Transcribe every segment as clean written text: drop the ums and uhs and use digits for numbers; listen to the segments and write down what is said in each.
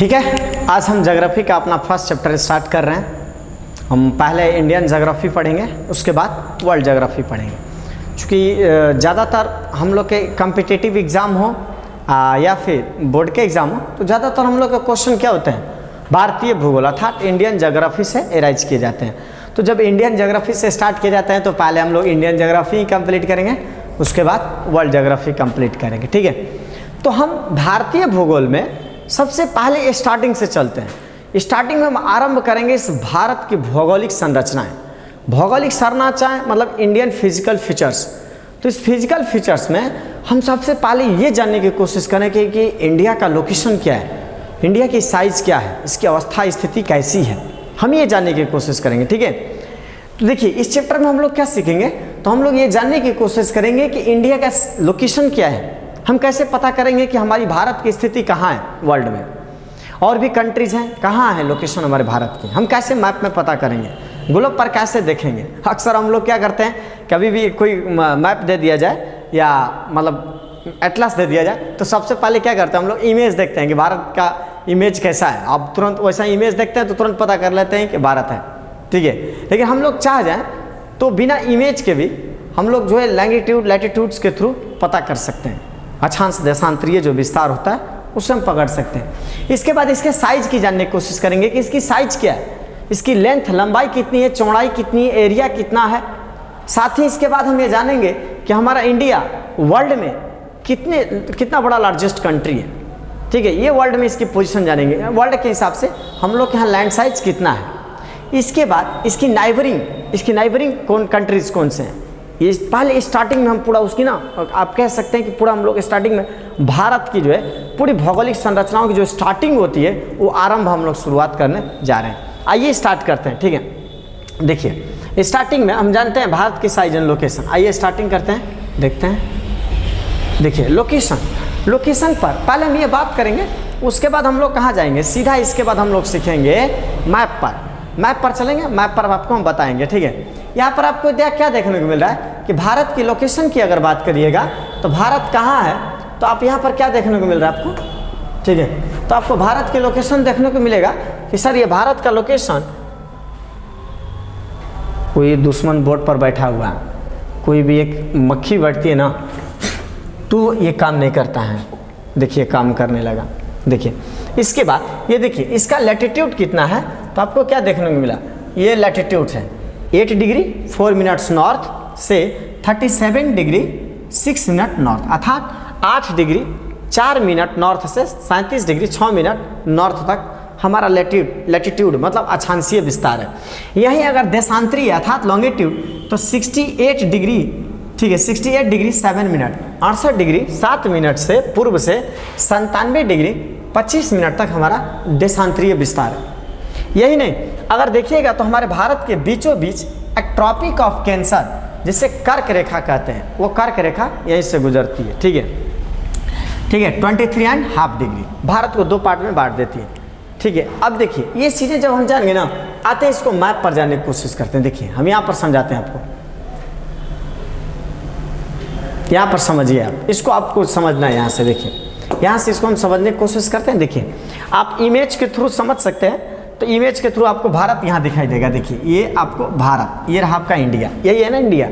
ठीक है, आज हम ज्योग्राफी का अपना फर्स्ट चैप्टर स्टार्ट कर रहे हैं। हम पहले इंडियन ज्योग्राफी पढ़ेंगे, उसके बाद वर्ल्ड ज्योग्राफी पढ़ेंगे। क्योंकि ज़्यादातर हम लोग के कॉम्पिटिटिव एग्ज़ाम हो या फिर बोर्ड के एग्ज़ाम हो तो ज़्यादातर हम लोग के क्वेश्चन क्या होते हैं, भारतीय भूगोल अर्थात इंडियन ज्योग्राफी से एराइज किए जाते हैं। तो जब इंडियन ज्योग्राफी से स्टार्ट किए जाते हैं तो पहले हम लोग इंडियन ज्योग्राफी कंप्लीट करेंगे, उसके बाद वर्ल्ड ज्योग्राफी कंप्लीट करेंगे। ठीक है, तो हम भारतीय भूगोल में सबसे पहले स्टार्टिंग से चलते हैं। स्टार्टिंग में हम आरंभ करेंगे इस भारत की भौगोलिक संरचनाएं। भौगोलिक संरचनाएं मतलब इंडियन फिजिकल फीचर्स। तो इस फिजिकल फीचर्स में हम सबसे पहले ये जानने की कोशिश करेंगे कि इंडिया का लोकेशन क्या है, इंडिया की साइज़ क्या है, इसकी अवस्था स्थिति कैसी है, हम ये जानने की कोशिश करेंगे। ठीक है, तो देखिए इस चैप्टर में हम लोग क्या सीखेंगे, तो हम लोग ये जानने की कोशिश करेंगे कि इंडिया का लोकेशन क्या है, हम कैसे पता करेंगे कि हमारी भारत की स्थिति कहाँ है वर्ल्ड में, और भी कंट्रीज हैं कहाँ है लोकेशन हमारे भारत की, हम कैसे मैप में पता करेंगे, ग्लोब पर कैसे देखेंगे। अक्सर हम लोग क्या करते हैं, कभी भी कोई मैप दे दिया जाए या मतलब एटलस दे दिया जाए तो सबसे पहले क्या करते हैं, हम लोग इमेज देखते हैं कि भारत का इमेज कैसा है। अब तुरंत वैसा इमेज देखते हैं तो तुरंत पता कर लेते हैं कि भारत है। ठीक है, लेकिन हम लोग चाह जाएँ तो बिना इमेज के भी हम लोग जो है लैंगिट्यूड लैटिट्यूड्स के थ्रू पता कर सकते हैं। अक्षांश देशांतरीय जो विस्तार होता है उससे हम पकड़ सकते हैं। इसके बाद इसके साइज की जानने की कोशिश करेंगे कि इसकी साइज क्या है, इसकी लेंथ लंबाई कितनी है, चौड़ाई कितनी है, एरिया कितना है। साथ ही इसके बाद हम ये जानेंगे कि हमारा इंडिया वर्ल्ड में कितना बड़ा लार्जेस्ट कंट्री है। ठीक है, ये वर्ल्ड में इसकी पोजीशन जानेंगे, वर्ल्ड के हिसाब से हम लोग के यहाँ लैंड साइज कितना है। इसके बाद इसकी नाइबरिंग कौन कंट्रीज कौन से हैं, ये पहले स्टार्टिंग में हम पूरा उसकी ना आप कह सकते हैं कि पूरा हम लोग स्टार्टिंग में भारत की जो है पूरी भौगोलिक संरचनाओं की जो स्टार्टिंग होती है वो आरंभ हम लोग शुरुआत करने जा रहे हैं। आइए स्टार्ट करते हैं। ठीक है, देखिए स्टार्टिंग में हम जानते हैं भारत की साइज एंड लोकेशन। आइए स्टार्टिंग करते हैं, देखते हैं। देखिए लोकेशन पर पहले हम ये बात करेंगे, उसके बाद हम लोग कहाँ जाएंगे सीधा, इसके बाद हम लोग सीखेंगे मैप पर चलेंगे, मैप पर आपको हम बताएंगे। ठीक है, यहाँ पर आपको क्या देखने को मिल रहा है कि भारत की लोकेशन की अगर बात करिएगा तो भारत कहाँ है, तो आप यहाँ पर क्या देखने को मिल रहा है आपको। ठीक है, तो आपको भारत की लोकेशन देखने को मिलेगा कि सर ये भारत का लोकेशन, कोई दुश्मन बोर्ड पर बैठा हुआ है, कोई भी एक मक्खी बैठती है ना तो ये काम नहीं करता है। देखिए काम करने लगा। देखिए इसके बाद ये देखिए इसका लैटिट्यूड कितना है, तो आपको क्या देखने को मिला, ये लैटिट्यूड है 8 डिग्री 4 मिनट्स नॉर्थ से 37 डिग्री 6 मिनट नॉर्थ, अर्थात 8 डिग्री 4 मिनट नॉर्थ से 37 डिग्री 6 मिनट नॉर्थ तक हमारा लैटिट्यूड मतलब अक्षांशीय विस्तार है। यहीं अगर देशांतरीय अर्थात लॉन्गिट्यूड तो 68 डिग्री, ठीक है 68 डिग्री 7 मिनट 68 डिग्री 7 मिनट से पूर्व से 97 डिग्री 25 मिनट तक हमारा देशांतरीय विस्तार है। यही नहीं, अगर देखिएगा तो हमारे भारत के बीचों बीच एक ट्रॉपिक ऑफ कैंसर जिसे कर्क रेखा कहते हैं, वो कर्क रेखा यहीं से गुजरती है। ठीक है, 23.5 डिग्री भारत को 2 पार्ट में बांट देती है। ठीक है, अब देखिए ये चीज़ें जब हम जानेंगे ना, आते हैं इसको मैप पर जानने की कोशिश करते हैं। देखिए हम यहाँ पर समझाते हैं आपको, यहाँ पर समझिए आप इसको, आपको समझना है यहाँ से। देखिए यहाँ से इसको हम समझने की कोशिश करते हैं। देखिए आप इमेज के थ्रू समझ सकते हैं, तो इमेज के थ्रू आपको भारत यहाँ दिखाई देगा। देखिए ये आपको भारत, ये रहा आपका इंडिया, यही है ना इंडिया।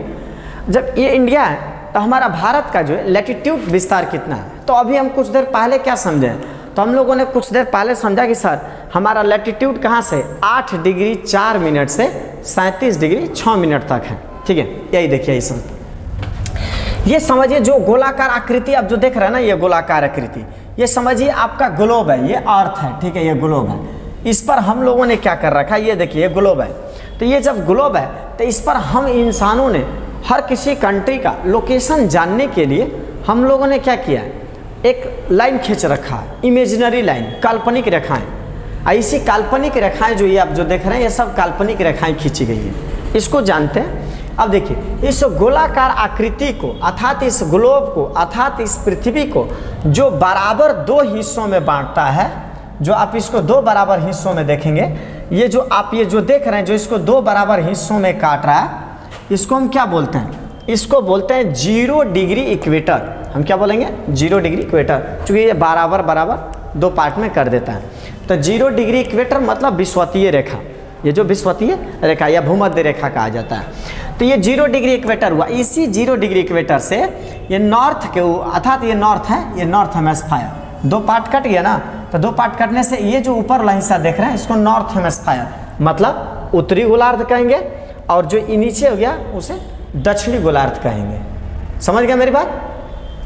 जब ये इंडिया है तो हमारा भारत का जो है लैटिट्यूड विस्तार कितना है, तो अभी हम कुछ देर पहले क्या समझे, तो हम लोगों ने कुछ देर पहले समझा कि सर हमारा लैटिट्यूड कहाँ से 8 डिग्री 4 मिनट से 37 डिग्री 6 मिनट तक है। ठीक है, यही देखिए यही समझ, ये समझिए जो गोलाकार आकृति आप जो देख रहे हैं ना, ये गोलाकार आकृति, ये समझिए आपका ग्लोब है, ये अर्थ है। ठीक है, ये ग्लोब है, इस पर हम लोगों ने क्या कर रखा है, ये देखिए ये ग्लोब है। तो ये जब ग्लोब है तो इस पर हम इंसानों ने हर किसी कंट्री का लोकेशन जानने के लिए हम लोगों ने क्या किया है, एक लाइन खींच रखा है, इमेजिनरी लाइन, काल्पनिक रेखाएं। ऐसी काल्पनिक रेखाएं जो ये आप जो देख रहे हैं ये सब काल्पनिक रेखाएं खींची गई है, इसको जानते हैं। अब देखिए इस गोलाकार आकृति को अर्थात इस ग्लोब को अर्थात इस पृथ्वी को जो बराबर 2 हिस्सों में बांटता है, जो आप इसको 2 बराबर हिस्सों में देखेंगे, ये जो आप ये जो देख रहे हैं जो इसको 2 बराबर हिस्सों में काट रहा है, इसको हम क्या बोलते हैं, इसको बोलते हैं 0 डिग्री इक्वेटर। हम क्या बोलेंगे 0 डिग्री इक्वेटर, क्योंकि ये बराबर 2 पार्ट में कर देता है। तो 0 डिग्री इक्वेटर मतलब विषुवतीय रेखा, ये जो विषुवतीय रेखा या भूमध्य रेखा कहा जाता है। तो ये 0 डिग्री इक्वेटर हुआ। इसी 0 डिग्री इक्वेटर से ये नॉर्थ के अर्थात ये नॉर्थ है, ये नॉर्थ हेमिस्फीयर, 2 पार्ट कट गया ना, तो 2 पार्ट कटने से ये जो ऊपर वाला हिस्सा देख रहे हैं इसको नॉर्थ हेमिस्फीयर मतलब उत्तरी गोलार्ध कहेंगे, और जो नीचे हो गया उसे दक्षिणी गोलार्ध कहेंगे। समझ गया मेरी बात?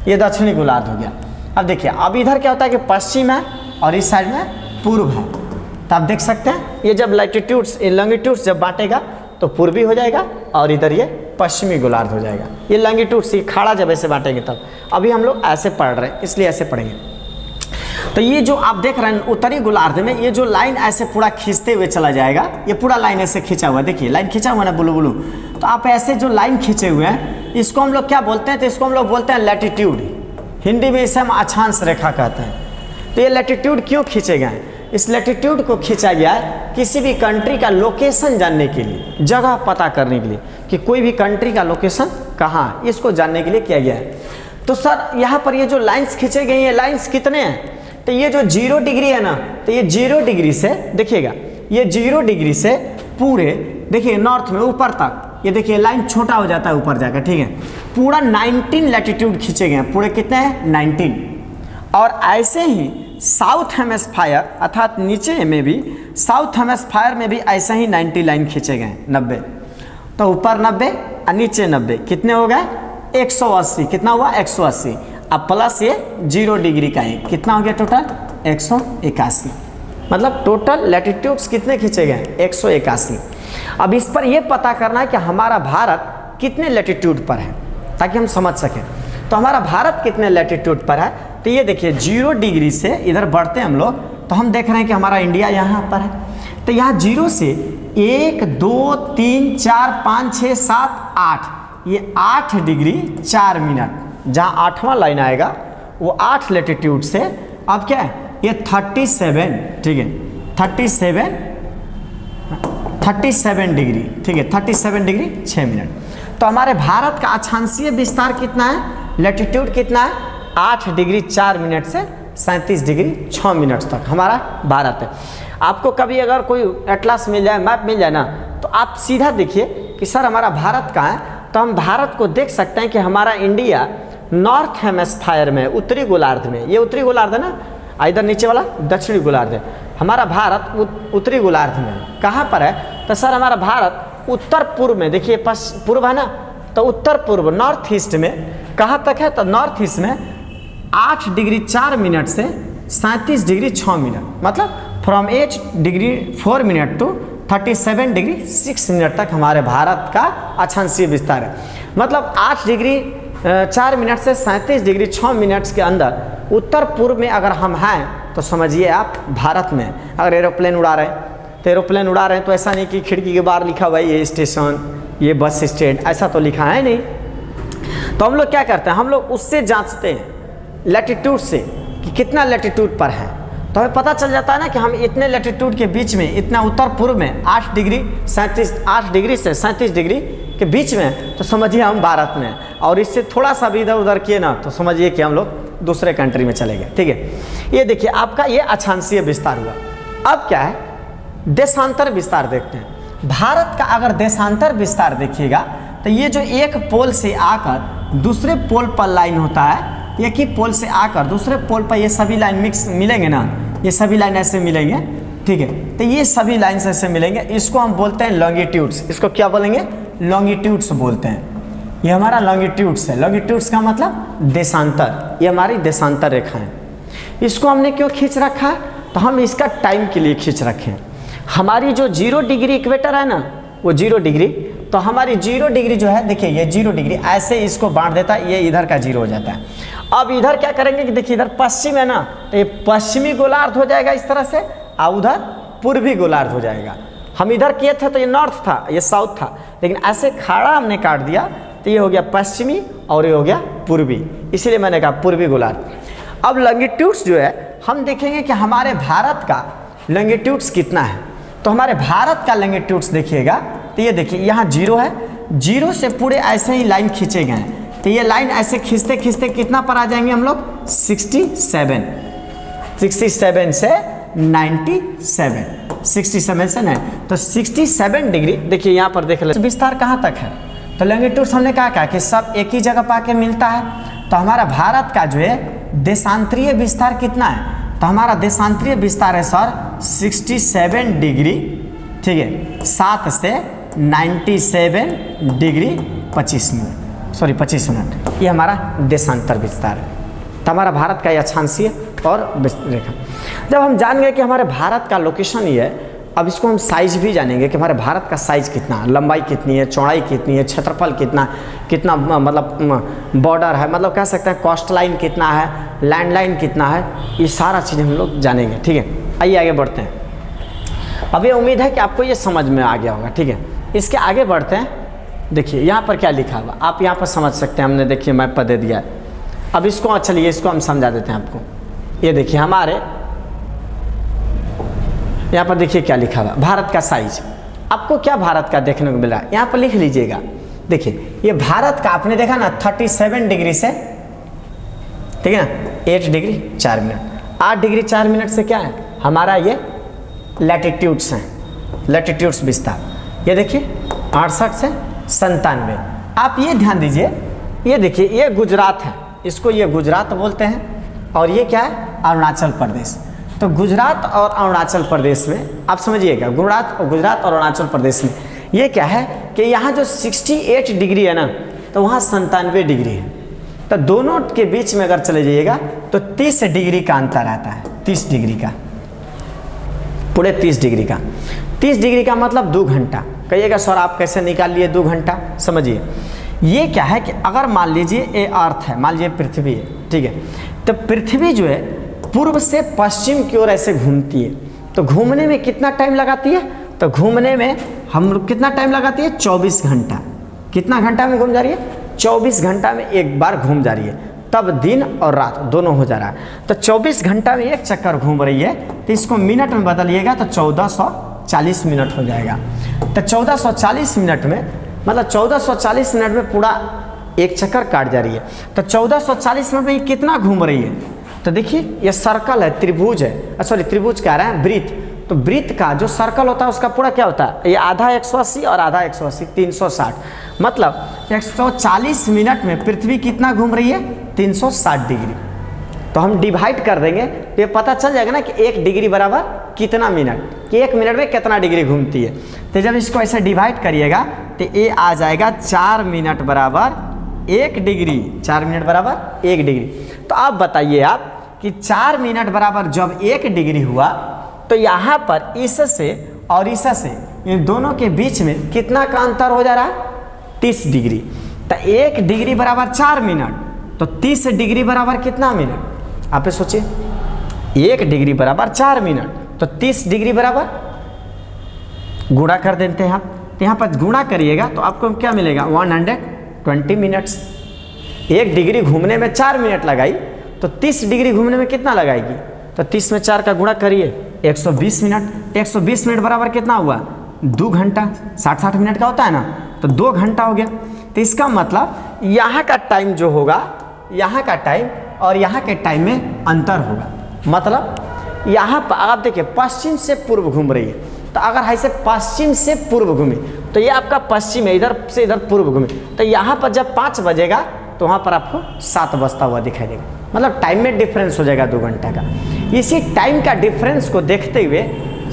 ये दक्षिणी गोलार्ध हो गया। अब देखिए, अब इधर क्या होता है कि पश्चिम है और इस साइड में पूर्व है। तो आप देख सकते हैं ये जब लैटिट्यूड्स लॉन्गिट्यूड्स जब बांटेगा तो पूर्वी हो जाएगा और इधर ये पश्चिमी गोलार्ध हो जाएगा। ये लॉन्गिट्यूड्स, ये खाड़ा जब ऐसे बांटेंगे तब, अभी हम लोग ऐसे पढ़ रहे हैं इसलिए ऐसे पढ़ेंगे। तो ये जो आप देख रहे हैं उत्तरी गोलार्ध में ये जो लाइन ऐसे पूरा खींचते हुए चला जाएगा, ये पूरा लाइन ऐसे खींचा हुआ है, देखिए लाइन खींचा हुआ है ना ब्लू ब्लू। तो आप ऐसे जो लाइन खींचे हुए हैं इसको हम लोग क्या बोलते हैं? तो इसको हम लोग बोलते हैं लैटिट्यूड, हिंदी में इसे हम अक्षांश रेखा कहते हैं। तो ये लैटिट्यूड क्यों खींचे गए हैं? इस लैटिट्यूड को खींचा गया है किसी भी कंट्री का लोकेशन जानने के लिए, जगह पता करने के लिए कि कोई भी कंट्री का लोकेशन कहाँ है, इसको जानने के लिए किया गया है। तो सर यहाँ पर ये जो लाइंस खींचे गए हैं, लाइंस कितने हैं? तो ये जो 0 डिग्री है ना, तो ये 0 डिग्री से देखिएगा, ये 0 डिग्री से पूरे देखिए नॉर्थ में ऊपर तक, ये देखिए लाइन छोटा हो जाता है ऊपर जाकर, ठीक है। पूरा 19 लैटिट्यूड खींचे गए हैं, पूरे कितने हैं? 19। और ऐसे ही साउथ हेमिस्फीयर अर्थात नीचे में भी, साउथ हेमिस्फीयर में भी ऐसे ही 90 लाइन खींचे गए, 90। तो ऊपर 90 और नीचे 90, कितने हो गए? 180। कितना हुआ? 180। अब प्लस ये 0 डिग्री का है, कितना हो गया टोटल? 181। मतलब टोटल लैटिट्यूड्स कितने खींचे गए? 181। अब इस पर ये पता करना है कि हमारा भारत कितने लैटिट्यूड पर है, ताकि हम समझ सकें। तो हमारा भारत कितने लैटिट्यूड पर है? तो ये देखिए 0 डिग्री से इधर बढ़ते हैं हम लोग, तो हम देख रहे हैं कि हमारा इंडिया यहाँ पर है। तो यहाँ 0 से 1 2 3 4 5 6 7 8, ये 8 डिग्री 4 मिनट, जहाँ 8वां लाइन आएगा वो 8 लैटिट्यूड से, अब क्या है ये 37, ठीक है 37 डिग्री, ठीक है 37 डिग्री 6 मिनट। तो हमारे भारत का अक्षांशीय विस्तार कितना है? लैटिट्यूड कितना है? 8 डिग्री 4 मिनट से 37 डिग्री 6 मिनट तक हमारा भारत है। आपको कभी अगर कोई एटलास मिल जाए, मैप मिल जाए ना, तो आप सीधा देखिए कि सर हमारा भारत कहाँ है, तो हम भारत को देख सकते हैं कि हमारा इंडिया नॉर्थ हेमिस्फीयर में, उत्तरी गोलार्ध में, ये उत्तरी गोलार्ध है ना, इधर नीचे वाला दक्षिणी गोलार्ध है। हमारा भारत उत्तरी गोलार्ध में कहाँ पर है? तो सर हमारा भारत उत्तर पूर्व में, देखिए पूर्व है ना, तो उत्तर पूर्व नॉर्थ ईस्ट में कहाँ तक है? तो नॉर्थ ईस्ट में 8 डिग्री 4 मिनट से 37 डिग्री 6 मिनट, मतलब from 8 degree 4 minute to 37 degree 6 minute तक हमारे भारत का अक्षांशीय विस्तार है। मतलब 8 डिग्री 4 मिनट से 37 डिग्री 6 मिनट्स के अंदर उत्तर पूर्व में अगर हम हैं तो समझिए आप भारत में। अगर एरोप्लेन उड़ा रहे हैं तो एरोप्लेन उड़ा रहे हैं, तो ऐसा नहीं कि खिड़की के बाहर लिखा हुआ है ये स्टेशन, ये बस स्टैंड, ऐसा तो लिखा है नहीं। तो हम लोग क्या करते हैं, हम लोग उससे जांचते हैं लैटिट्यूड से कि कितना लैटिट्यूड पर है। तो हमें पता चल जाता है ना कि हम इतने लैटिट्यूड के बीच में, इतना उत्तर पूर्व में 8 डिग्री से 37 डिग्री के बीच में, तो समझिए हम भारत में। और इससे थोड़ा सा भी इधर उधर किए ना, तो समझिए कि हम लोग दूसरे कंट्री में चले गए, ठीक है। ये देखिए आपका ये अक्षांशीय विस्तार हुआ। अब क्या है, देशांतर विस्तार देखते हैं। भारत का अगर देशांतर विस्तार देखिएगा तो ये जो एक पोल से आकर दूसरे पोल पर लाइन होता है, एक ही पोल से आकर दूसरे पोल पर ये सभी लाइन मिक्स मिलेंगे ना, ये सभी लाइन ऐसे मिलेंगे, ठीक है। तो ये सभी लाइन ऐसे मिलेंगे, इसको हम बोलते हैं लॉन्गिट्यूड्स। इसको क्या बोलेंगे? लॉन्गिट्यूड्स बोलते हैं। ये हमारा लॉन्गिट्यूड्स है। लॉन्गिट्यूड्स का मतलब देशांतर, ये हमारी देशांतर रेखा है। इसको हमने क्यों खींच रखा है? तो हम इसका टाइम के लिए खींच रखे हैं। हमारी जो 0 डिग्री इक्वेटर है ना, वो 0 डिग्री, तो हमारी 0 डिग्री जो है, देखिए ये 0 डिग्री ऐसे इसको बांट देता है, ये इधर का 0 हो जाता है। अब इधर क्या करेंगे कि देखिए इधर पश्चिम है ना, तो ये पश्चिमी गोलार्ध हो जाएगा इस तरह से, और उधर पूर्वी गोलार्ध हो जाएगा। हम इधर किए थे तो ये नॉर्थ था, ये साउथ था, लेकिन ऐसे खाड़ा हमने काट दिया तो ये हो गया पश्चिमी और ये हो गया पूर्वी, इसीलिए मैंने कहा पूर्वी गोलार्ध। अब लॉन्गिट्यूड्स जो है हम देखेंगे कि हमारे भारत का लॉन्गिट्यूड्स कितना है। तो हमारे भारत का लॉन्गिट्यूड्स देखिएगा तो ये देखिए यहाँ 0 है, 0 से पूरे ऐसे ही लाइन खींचे गए हैं। तो ये लाइन ऐसे खींचते खींचते कितना पर आ जाएंगे हम लोग? 67 से 97, 67 से 9, तो 67 डिग्री। देखिए यहाँ पर देख ले विस्तार कहाँ तक है, तो लॉन्गिट्यूड हमने कहा कि सब एक ही जगह पाके मिलता है। तो हमारा भारत का जो है देशांतरीय विस्तार कितना है, तो हमारा देशांतरीय विस्तार है सर 67 डिग्री, ठीक है, 7 से 97 डिग्री 25 मिनट, सॉरी 25 मिनट, ये हमारा देशांतर विस्तार है। तो हमारा भारत का यह अक्षांशीय और रेखा। जब हम जान गए कि हमारे भारत का लोकेशन ये है, अब इसको हम साइज भी जानेंगे कि हमारे भारत का साइज कितना है, लंबाई कितनी है, चौड़ाई कितनी है, क्षेत्रफल कितना, कितना मतलब बॉर्डर है, मतलब कह सकते हैं कोस्ट लाइन कितना है, लैंड लाइन कितना है, ये सारा चीज़ हम लोग जानेंगे। ठीक है, आइए आगे बढ़ते हैं। अब ये उम्मीद है कि आपको ये समझ में आ गया होगा। ठीक है, इसके आगे बढ़ते हैं। देखिए यहाँ पर क्या लिखा हुआ, आप यहाँ पर समझ सकते हैं, हमने देखिए मैप पर दे दिया है। अब इसको चलिए इसको हम समझा देते हैं आपको। ये देखिए हमारे यहाँ पर देखिए क्या लिखा हुआ, भारत का साइज। आपको क्या भारत का देखने को मिल रहा है, यहाँ पर लिख लीजिएगा। देखिए ये भारत का आपने देखा ना 37 डिग्री से, ठीक है ना, 8 डिग्री 4 मिनट, 8 डिग्री 4 मिनट से क्या है हमारा ये लैटिट्यूड्स हैं, लैटिट्यूड्स विस्तार। ये देखिए 68 से 97। आप ये ध्यान दीजिए, ये देखिए ये गुजरात है, इसको ये गुजरात बोलते हैं, और ये क्या है अरुणाचल प्रदेश। तो गुजरात और अरुणाचल प्रदेश में आप समझिएगा, गुजरात और अरुणाचल प्रदेश में ये क्या है कि यहाँ जो 68 डिग्री है ना, तो वहाँ 97 डिग्री है। तो दोनों के बीच में अगर चले जाइएगा तो 30 डिग्री का अंतर आता है, 30 डिग्री का, पूरे 30 डिग्री का। 30 डिग्री का मतलब 2 घंटा। कहिएगा सर आप कैसे निकाल लिए 2 घंटा, समझिए ये क्या है कि अगर मान लीजिए ये अर्थ है, मान लीजिए पृथ्वी है, ठीक है, तो पृथ्वी जो है पूर्व से पश्चिम की ओर ऐसे घूमती है, तो घूमने में कितना टाइम लगाती है, तो घूमने में हम लोग कितना टाइम लगाती है 24 घंटा। कितना घंटा में घूम जा रही है, 24 घंटा में एक बार घूम जा रही है, तब दिन और रात दोनों हो जा रहा है। तो 24 घंटा में एक चक्कर घूम रही है, तो इसको मिनट में बदलिएगा तो 1440 मिनट हो जाएगा। तो 1440 मिनट में मतलब 1440 मिनट में पूरा एक चक्कर काट जा रही है। तो 1440 मिनट में ये कितना घूम रही है, तो देखिए ये सर्कल है, त्रिभुज है, सॉरी त्रिभुज कह रहे हैं, वृत्त। तो वृत्त का जो सर्कल होता है उसका पूरा क्या होता है, ये आधा 180 और आधा 180, 360। मतलब 140 मिनट में पृथ्वी कितना घूम रही है, 360 डिग्री। तो हम डिवाइड कर देंगे तो ये पता चल जाएगा ना कि 1 डिग्री बराबर कितना मिनट, कि 1 मिनट में कितना डिग्री घूमती है। तो जब इसको ऐसे डिवाइड करिएगा तो ये आ जाएगा 4 मिनट बराबर 1 डिग्री, 4 मिनट बराबर 1 डिग्री। तो आप बताइए आप कि 4 मिनट बराबर जब 1 डिग्री हुआ, तो यहाँ पर इससे और इससे इन दोनों के बीच में कितना का अंतर हो जा रहा है, 30 डिग्री। तो 1 डिग्री बराबर 4 मिनट, तो 30 डिग्री बराबर कितना मिनट, आप सोचिए 1 डिग्री बराबर 4 मिनट, तो 30 डिग्री बराबर गुणा कर देते हैं आप। तो यहाँ पर गुणा करिएगा तो आपको क्या मिलेगा, 120 मिनट्स। 1 डिग्री घूमने में 4 मिनट लगाई, तो 30 डिग्री घूमने में कितना लगाएगी, तो 30 में 4 का गुणा करिए 120 मिनट। 120 मिनट बराबर कितना हुआ, 2 घंटा। 60 मिनट का होता है ना, तो 2 घंटा हो गया। तो इसका मतलब यहाँ का टाइम जो होगा, यहाँ का टाइम और यहाँ के टाइम में अंतर होगा। मतलब यहाँ पर आप देखिए पश्चिम से पूर्व घूम रही है, तो अगर ऐसे पश्चिम से पूर्व घूमी तो ये आपका पश्चिम है, इधर से इधर पूर्व घूमी, तो यहाँ पर जब 5 बजेगा तो वहाँ पर आपको 7 बजता हुआ दिखाई देगा। मतलब टाइम में डिफरेंस हो जाएगा 2 घंटा का। इसी टाइम का डिफरेंस को देखते हुए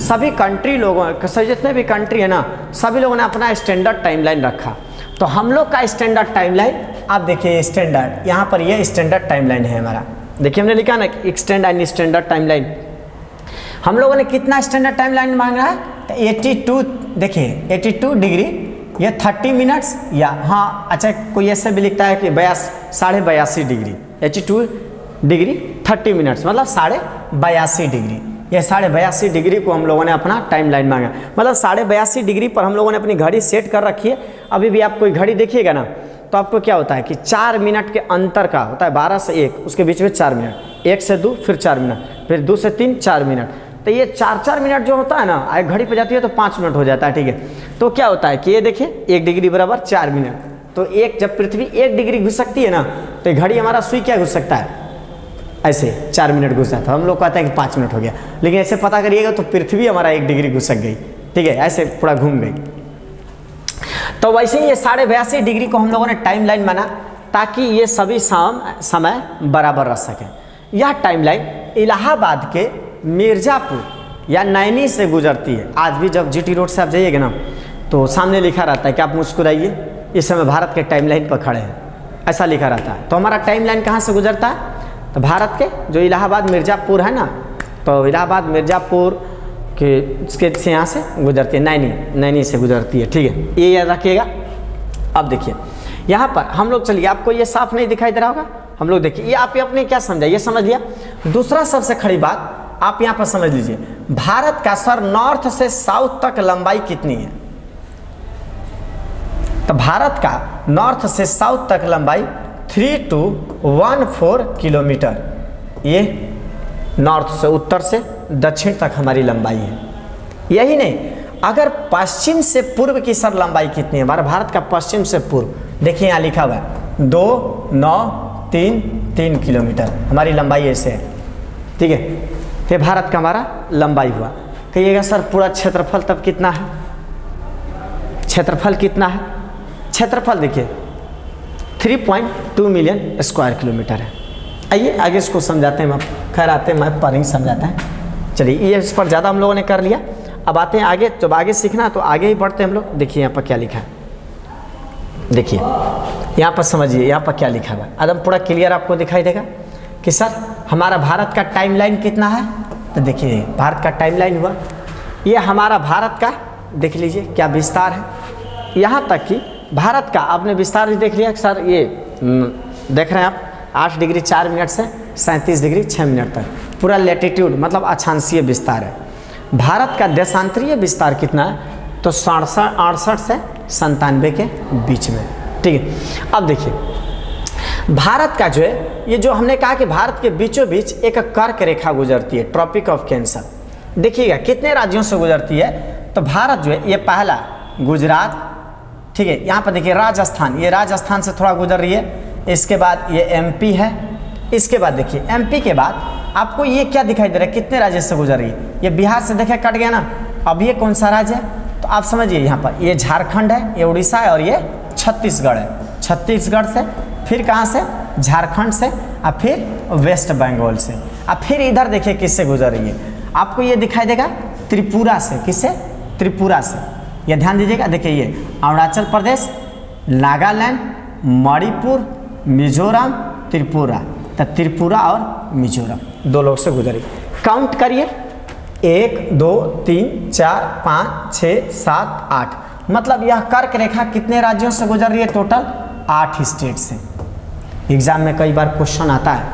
सभी कंट्री लोगों, जितने भी कंट्री है ना, सभी लोगों ने अपना स्टैंडर्ड टाइमलाइन रखा। तो हम लोग का स्टैंडर्ड टाइमलाइन आप देखिए, स्टैंडर्ड यहाँ पर ये स्टैंडर्ड टाइमलाइन है हमारा। देखिए हमने लिखा ना एक्सटेंड स्टैंडर्ड टाइमलाइन। हम लोगों ने कितना स्टैंडर्ड टाइमलाइन मांगा है, तो 82, देखिए 82 डिग्री, ये 30 मिनट्स, या हाँ अच्छा कोई ऐसे भी लिखता है कि 82.5 डिग्री, 82 डिग्री 30 मिनट्स, मतलब 82.5 डिग्री। ये 82.5 डिग्री को हम लोगों ने अपना टाइमलाइन मांगा। मतलब 82.5 डिग्री पर हम लोगों ने अपनी घड़ी सेट कर रखी है। अभी भी आप कोई घड़ी देखिएगा ना, तो आपको क्या होता है कि 4 मिनट के अंतर का होता है, 12 से 1, उसके बीच में 4 मिनट, 1 से 2 फिर 4 मिनट, फिर 2 से 3 4 मिनट। तो ये 4-4 मिनट जो होता है ना, आगे घड़ी पे जाती है तो 5 मिनट हो जाता है, ठीक है। तो क्या होता है कि ये देखिए 1 डिग्री बराबर 4 मिनट। तो जब पृथ्वी 1 डिग्री घुस सकती है ना, तो घड़ी हमारा सुई क्या घुस सकता है, ऐसे 4 मिनट घुस जाता, हम लोग कहते हैं कि 5 मिनट हो गया, लेकिन ऐसे पता करिएगा तो पृथ्वी हमारा 1 डिग्री घुसक गई, ठीक है, ऐसे पूरा घूम गई। तो वैसे ही ये 82.5 डिग्री को हम लोगों ने टाइम लाइन माना ताकि ये सभी समय बराबर रह सकें। यह टाइम लाइन इलाहाबाद के मिर्ज़ापुर या नैनी से गुजरती है। आज भी जब जीटी रोड से आप जाइएगा ना तो सामने लिखा रहता है कि आप मुस्कुराइए, इस समय भारत के टाइम लाइन पर खड़े हैं, ऐसा लिखा रहता है। तो हमारा टाइम लाइन कहाँ से गुजरता है? तो भारत के जो इलाहाबाद मिर्ज़ापुर है ना, तो इलाहाबाद मिर्ज़ापुर के से यहाँ से गुजरती है, नैनी से गुजरती है, ठीक है, ये याद रखिएगा। अब देखिए यहाँ पर हम लोग, चलिए आपको ये साफ नहीं दिखाई दे रहा होगा, हम लोग देखिए ये आप अपने क्या समझा, ये समझ लिया। दूसरा सबसे खड़ी बात आप यहाँ पर समझ लीजिए, भारत का सर नॉर्थ से साउथ तक लंबाई कितनी है? तो भारत का नॉर्थ से साउथ तक लंबाई 3214 किलोमीटर, ये नॉर्थ से उत्तर से दक्षिण तक हमारी लंबाई है। यही नहीं, अगर पश्चिम से पूर्व की सर लंबाई कितनी है? हमारा भारत का पश्चिम से पूर्व, देखिए यहाँ लिखा हुआ है 2933 किलोमीटर हमारी लंबाई ऐसे है, ठीक है। ये भारत का हमारा लंबाई हुआ। कहिएगा सर पूरा क्षेत्रफल तब कितना है? क्षेत्रफल कितना है? क्षेत्रफल देखिए 3.2 मिलियन स्क्वायर किलोमीटर है। आइए आगे इसको समझाते हैं, खैर आते हैं मैं पर ही समझाते हैं। चलिए ये इस पर ज़्यादा हम लोगों ने कर लिया, अब आते हैं आगे। जब आगे सीखना तो आगे ही बढ़ते हैं हम लोग। देखिए यहाँ पर क्या लिखा है, देखिए यहाँ पर समझिए, यहाँ पर क्या लिखा हुआ है, एकदम पूरा क्लियर आपको दिखाई देगा कि सर हमारा भारत का टाइम लाइन कितना है। तो देखिए भारत का टाइम लाइन हुआ, ये हमारा भारत का देख लीजिए क्या विस्तार है, यहाँ तक कि भारत का आपने विस्तार भी देख लिया सर। ये देख रहे हैं आप 8 डिग्री 4 मिनट से 37 डिग्री 6 मिनट तक पूरा लेटीट्यूड मतलब अक्षांशीय विस्तार है। भारत का देशांतरीय विस्तार कितना है? तो 68 से 97 के बीच में, ठीक है। अब देखिए भारत का जो है, ये जो हमने कहा कि भारत के बीचों बीच एक कर्क रेखा गुजरती है, ट्रॉपिक ऑफ कैंसर। देखिएगा कितने राज्यों से गुजरती है। तो भारत जो है ये पहला गुजरात, ठीक है, यहाँ पर देखिए राजस्थान, ये राजस्थान से थोड़ा गुजर रही है। इसके बाद ये एमपी है, इसके बाद देखिए एमपी के बाद आपको ये क्या दिखाई दे रहा है, कितने राज्य से गुजर रही है? ये बिहार से देखिए कट गया ना, अब ये कौन सा राज्य है? तो आप समझिए यहाँ पर ये झारखंड है, ये उड़ीसा है और ये छत्तीसगढ़ है। छत्तीसगढ़ से फिर कहाँ से? झारखंड से, और फिर वेस्ट बंगाल से, और फिर इधर देखिए किससे गुजर रही है, आपको ये दिखाई देगा त्रिपुरा से। किससे? त्रिपुरा से। ये ध्यान दीजिएगा, देखिए ये अरुणाचल प्रदेश, नागालैंड, मणिपुर, मिजोरम, त्रिपुरा। तो त्रिपुरा और मिजोरम 2 लोग से गुजरी। काउंट करिए 1 2 3 4 5 6 7 8, मतलब यह कर्क रेखा कितने राज्यों से गुजर रही है? टोटल 8 स्टेट से। एग्जाम में कई बार क्वेश्चन आता है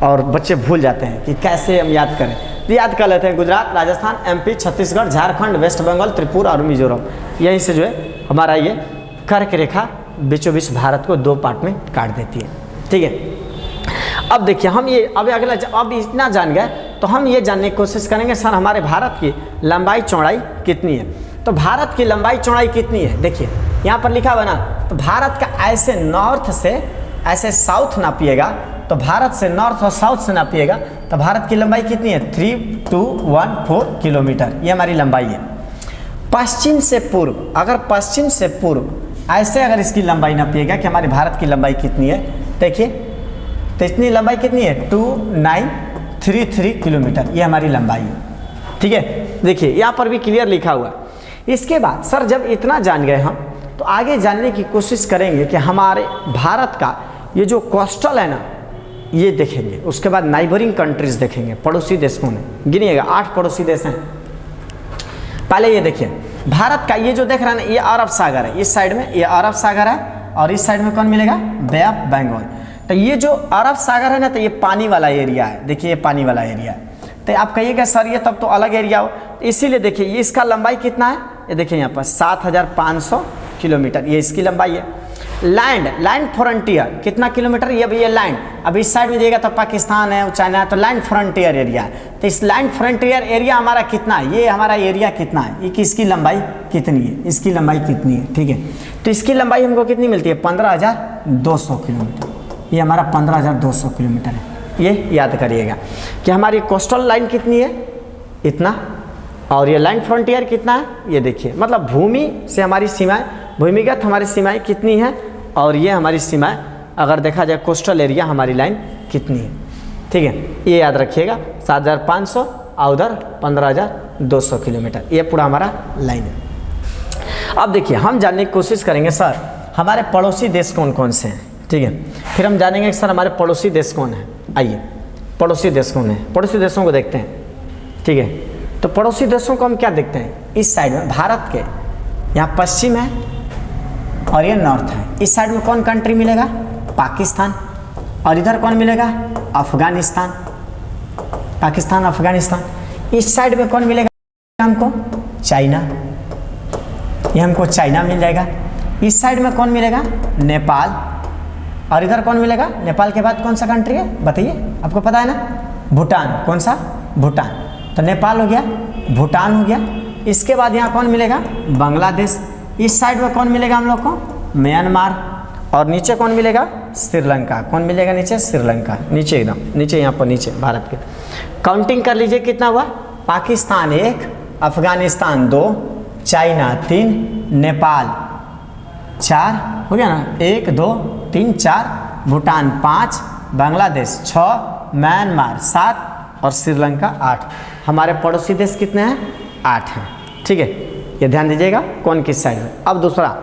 और बच्चे भूल जाते हैं कि कैसे हम याद करें, तो याद कर लेते हैं गुजरात, राजस्थान, एमपी, छत्तीसगढ़, झारखंड, वेस्ट बंगाल, त्रिपुरा और मिजोरम। यहीं से जो है हमारा ये कर्क रेखा बीचों बीच भारत को 2 पार्ट में काट देती है, ठीक है। अब देखिए हम ये अब अगला, अब इतना जान गए तो हम ये जानने की कोशिश करेंगे सर हमारे भारत की लंबाई चौड़ाई कितनी है। तो भारत की लंबाई चौड़ाई कितनी है? देखिए यहाँ पर लिखा हुआ ना, तो भारत का ऐसे नॉर्थ से ऐसे साउथ नापिएगा, तो भारत से नॉर्थ और साउथ से नापिएगा तो भारत की लंबाई कितनी है? 3214 किलोमीटर, ये हमारी लंबाई है। पश्चिम से पूर्व, अगर पश्चिम से पूर्व ऐसे अगर इसकी लंबाई नापिएगा कि हमारे भारत की लंबाई कितनी है, देखिए तो इतनी लंबाई कितनी है? 2933 किलोमीटर, ये हमारी लंबाई है, ठीक है। देखिए यहाँ पर भी क्लियर लिखा हुआ है। इसके बाद सर जब इतना जान गए हम, तो आगे जानने की कोशिश करेंगे कि हमारे भारत का ये जो कोस्टल है ना, ये देखेंगे। उसके बाद नाइबरिंग कंट्रीज देखेंगे, पड़ोसी देशों में गिनिएगा 8 पड़ोसी देश हैं। पहले ये देखिए भारत का ये जो देख रहे हैं ना, ये अरब सागर है, इस साइड में ये अरब सागर है और इस साइड में कौन मिलेगा? बे ऑफ बंगाल। तो ये जो अरब सागर है ना, तो ये पानी वाला एरिया है, देखिए ये पानी वाला एरिया है। तो आप कहिएगा सर ये तब तो अलग एरिया हो, तो इसीलिए देखिए ये इसका लंबाई कितना है, ये देखिए यहाँ पर 7500 किलोमीटर, ये इसकी लंबाई है। लैंड फ्रंटियर कितना किलोमीटर? ये भी ये लैंड, अब इस साइड में जाइएगा तो पाकिस्तान है, चाइना है, तो लैंड फ्रंटियर एरिया है। तो इस लैंड फ्रंटियर एरिया हमारा कितना है? ये हमारा एरिया कितना है, ये किसकी लंबाई कितनी है, इसकी लंबाई कितनी है, ठीक है। तो इसकी लंबाई हमको कितनी मिलती है? 15200 किलोमीटर, ये हमारा 15200 किलोमीटर है। ये याद करिएगा कि हमारी कोस्टल लाइन कितनी है, इतना, और ये लाइन फ्रंटियर कितना है, ये देखिए, मतलब भूमि से हमारी सीमाएं, भूमिगत हमारी सीमाएं कितनी है, और ये हमारी सीमाएं अगर देखा जाए कोस्टल एरिया हमारी लाइन कितनी है। ठीक है, ये याद रखिएगा 7500 और उधर 15200 किलोमीटर, ये पूरा हमारा लाइन है। अब देखिए हम जानने की कोशिश करेंगे सर हमारे पड़ोसी देश कौन कौन से हैं। ठीक है, फिर हम जानेंगे कि सर हमारे पड़ोसी देश कौन है। आइए पड़ोसी देश कौन है, पड़ोसी देशों को देखते हैं। ठीक है, तो पड़ोसी देशों को हम क्या देखते हैं, इस साइड में भारत के यहाँ पश्चिम है और ये नॉर्थ है। इस साइड में कौन कंट्री मिलेगा, पाकिस्तान, और इधर कौन मिलेगा, अफगानिस्तान, पाकिस्तान अफगानिस्तान। इस साइड में कौन मिलेगा हमको, चाइना, ये हमको चाइना मिल जाएगा। इस साइड में कौन मिलेगा, नेपाल, और इधर कौन मिलेगा, नेपाल के बाद कौन सा कंट्री है बताइए, आपको पता है ना, भूटान। कौन सा, भूटान। तो नेपाल हो गया, भूटान हो गया। इसके बाद यहाँ कौन मिलेगा, बांग्लादेश। इस साइड में कौन मिलेगा हम लोग को, म्यांमार, और नीचे कौन मिलेगा, श्रीलंका। कौन मिलेगा नीचे, श्रीलंका, नीचे एकदम नीचे, यहाँ पर नीचे भारत के। काउंटिंग कर लीजिए कितना हुआ, पाकिस्तान 1, अफगानिस्तान 2, चाइना 3, नेपाल 4, हो गया ना, 1 2 3 4, भूटान 5, बांग्लादेश 6, म्यांमार 7 और श्रीलंका 8। हमारे पड़ोसी देश कितने हैं, 8 हैं। ठीक है, ये ध्यान दीजिएगा कौन किस साइड में। अब दूसरा,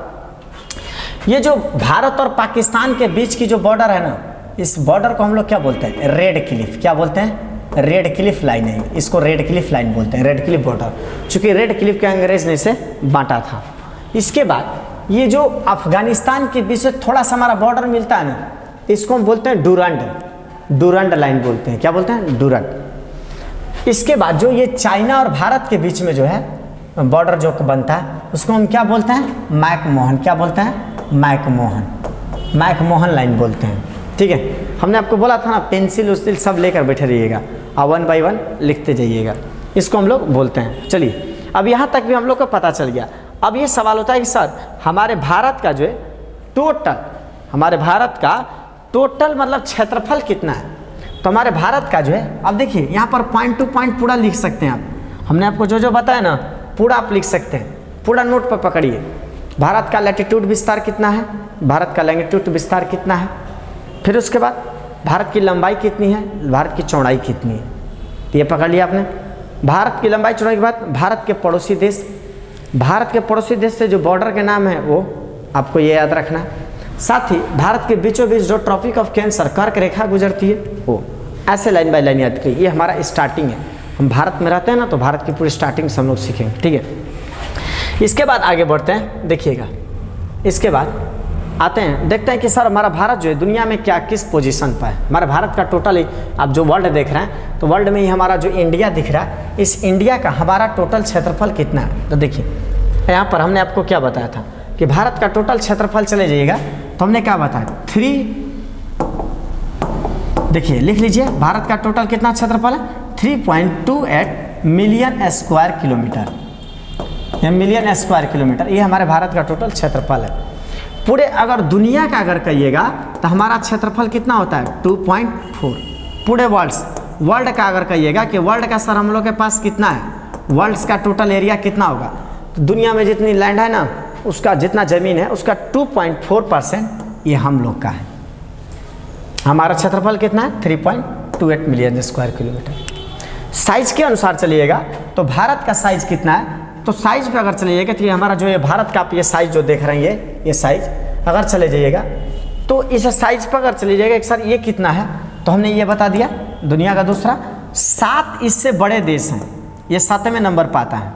ये जो भारत और पाकिस्तान के बीच की जो बॉर्डर है ना, इस बॉर्डर को हम लोग क्या बोलते हैं, रेड क्लिफ। क्या बोलते हैं, रेड क्लिफ लाइन है, इसको रेड क्लिफ लाइन बोलते हैं, रेड क्लिफ बॉर्डर, चूंकि रेड क्लिफ के अंग्रेज ने इसे बांटा था। इसके बाद ये जो अफगानिस्तान के बीच से थोड़ा सा हमारा बॉर्डर मिलता है ना, इसको हम बोलते हैं डूरंड, डूरंड लाइन बोलते हैं। क्या बोलते हैं, डूरंड। इसके बाद जो ये चाइना और भारत के बीच में जो है बॉर्डर जो बनता है, उसको हम क्या बोलते हैं, मैकमोहन। क्या बोलते हैं, मैकमोहन, मैकमोहन लाइन बोलते हैं। ठीक है, हमने आपको बोला था ना, पेंसिल उसिल सब लेकर बैठे रहिएगा और 1 बाय 1 लिखते जाइएगा, इसको हम लोग बोलते हैं। चलिए, अब यहाँ तक भी हम लोग को पता चल गया। अब ये सवाल होता है कि सर हमारे भारत का जो है टोटल, हमारे भारत का टोटल मतलब क्षेत्रफल कितना है। तो हमारे भारत का जो है, अब देखिए यहाँ पर पॉइंट टू पॉइंट पूरा लिख सकते हैं आप। हमने आपको जो जो बताया ना पूरा आप लिख सकते हैं, पूरा नोट पर पकड़िए। भारत का लैटिट्यूड विस्तार कितना है, भारत का लैंगिट्यूड विस्तार कितना है, फिर उसके बाद भारत की लंबाई कितनी है, भारत की चौड़ाई कितनी है, ये पकड़ लिया आपने। भारत की लंबाई चौड़ाई के बाद भारत के पड़ोसी देश, भारत के पड़ोसी देश से जो बॉर्डर के नाम है वो आपको ये याद रखना है। साथ ही भारत के बीचों बीच जो ट्रॉपिक ऑफ कैंसर कर्क रेखा गुजरती है वो, ऐसे लाइन बाय लाइन याद करिए। ये हमारा स्टार्टिंग है, हम भारत में रहते हैं ना, तो भारत की पूरी स्टार्टिंग से हम लोग सीखेंगे। ठीक है, इसके बाद आगे बढ़ते हैं, देखिएगा। इसके बाद आते हैं, देखते हैं कि सर हमारा भारत जो है दुनिया में क्या किस पोजीशन पर है। हमारे भारत का टोटल, आप जो वर्ल्ड देख रहे हैं, तो वर्ल्ड में ही हमारा जो इंडिया दिख रहा है, इस इंडिया का हमारा टोटल क्षेत्रफल कितना है। तो देखिए यहाँ पर हमने आपको क्या बताया था कि भारत का टोटल क्षेत्रफल, चले जाइएगा तो हमने क्या बताया, 3, देखिए लिख लीजिए, भारत का टोटल कितना क्षेत्रफल है, 3.28 मिलियन स्क्वायर किलोमीटर, ये मिलियन स्क्वायर किलोमीटर, ये हमारे भारत का टोटल क्षेत्रफल है। पूरे अगर दुनिया का अगर कहिएगा तो हमारा क्षेत्रफल कितना होता है, 2.4। पूरे वर्ल्ड का अगर कहिएगा कि वर्ल्ड का सर हम लोग के पास कितना है, वर्ल्ड का टोटल एरिया कितना होगा, तो दुनिया में जितनी लैंड है ना, उसका जितना ज़मीन है उसका 2.4% ये हम लोग का है। हमारा क्षेत्रफल कितना है, 3.28 मिलियन स्क्वायर किलोमीटर। साइज के अनुसार चलिएगा तो भारत का साइज कितना है, तो साइज पे अगर चलिएगा तो ये हमारा जो है भारत का, आप ये साइज जो देख रहे हैं, ये साइज अगर चले जाइएगा तो इस साइज पर अगर चले जाइएगा, एक सर ये कितना है, तो हमने ये बता दिया। दुनिया का दूसरा, 7 इससे बड़े देश हैं, ये 7वें नंबर पाता है,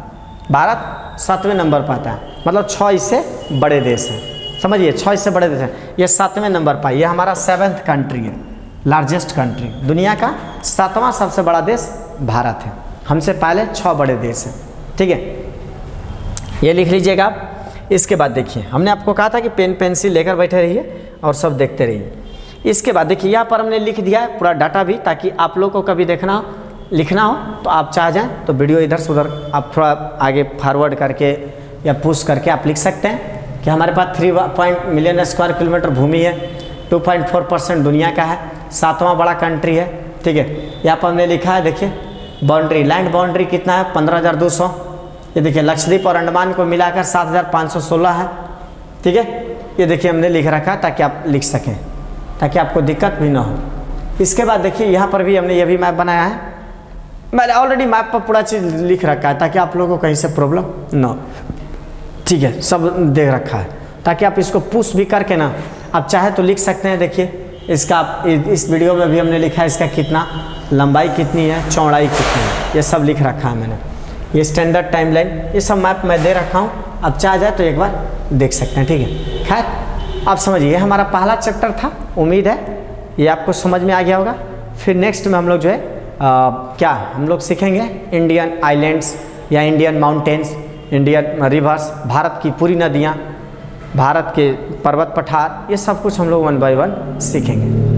भारत 7वें नंबर पाता है, मतलब 6 इससे बड़े देश हैं, समझिए 6 इससे बड़े देश हैं, ये 7वें नंबर पर, ये हमारा 7th कंट्री है, लार्जेस्ट कंट्री। दुनिया का 7वां सबसे बड़ा देश भारत है, हमसे पहले 6 बड़े देश हैं। ठीक है, ये लिख लीजिएगा आप। इसके बाद देखिए, हमने आपको कहा था कि पेन पेंसिल लेकर बैठे रहिए और सब देखते रहिए। इसके बाद देखिए यहाँ पर हमने लिख दिया है पूरा डाटा भी, ताकि आप लोग को कभी देखना हो, लिखना हो तो आप चाह जाएँ तो वीडियो इधर से उधर आप थोड़ा आगे फॉरवर्ड करके या पुश करके आप लिख सकते हैं कि हमारे पास 3 मिलियन स्क्वायर किलोमीटर भूमि है, 2.4% दुनिया का है, 7वां बड़ा कंट्री है, ठीक है। यहाँ पर हमने लिखा है, देखिए बाउंड्री, लैंड बाउंड्री कितना है 15,200। ये देखिए लक्षद्वीप और अंडमान को मिलाकर 7,516 है, ठीक है। ये देखिए हमने लिख रखा ताकि आप लिख सकें, ताकि आपको दिक्कत भी ना हो। इसके बाद देखिए यहाँ पर भी हमने ये भी मैप बनाया है, मैंने ऑलरेडी मैप पर पूरा चीज़ लिख रखा है ताकि आप लोगों को कहीं से प्रॉब्लम ना हो, ठीक है। सब दे रखा है ताकि आप इसको पुश भी करके ना आप चाहे तो लिख सकते हैं। देखिए इसका इस वीडियो में भी हमने लिखा है इसका कितना लंबाई कितनी है, चौड़ाई कितनी है, ये सब लिख रखा है मैंने। ये स्टैंडर्ड टाइमलाइन, ये सब मैप मैं दे रखा हूँ, अब चाह जाए तो एक बार देख सकते हैं, ठीक है। खैर आप समझिए हमारा पहला चैप्टर था, उम्मीद है ये आपको समझ में आ गया होगा। फिर नेक्स्ट में हम लोग जो है क्या हम लोग सीखेंगे इंडियन आइलैंड्स या Indian mountains, Indian reverse, Bharat की पूरी नदियाँ, भारत के पर्वत पठार, ये सब कुछ हम लोग 1 बाय 1 सीखेंगे।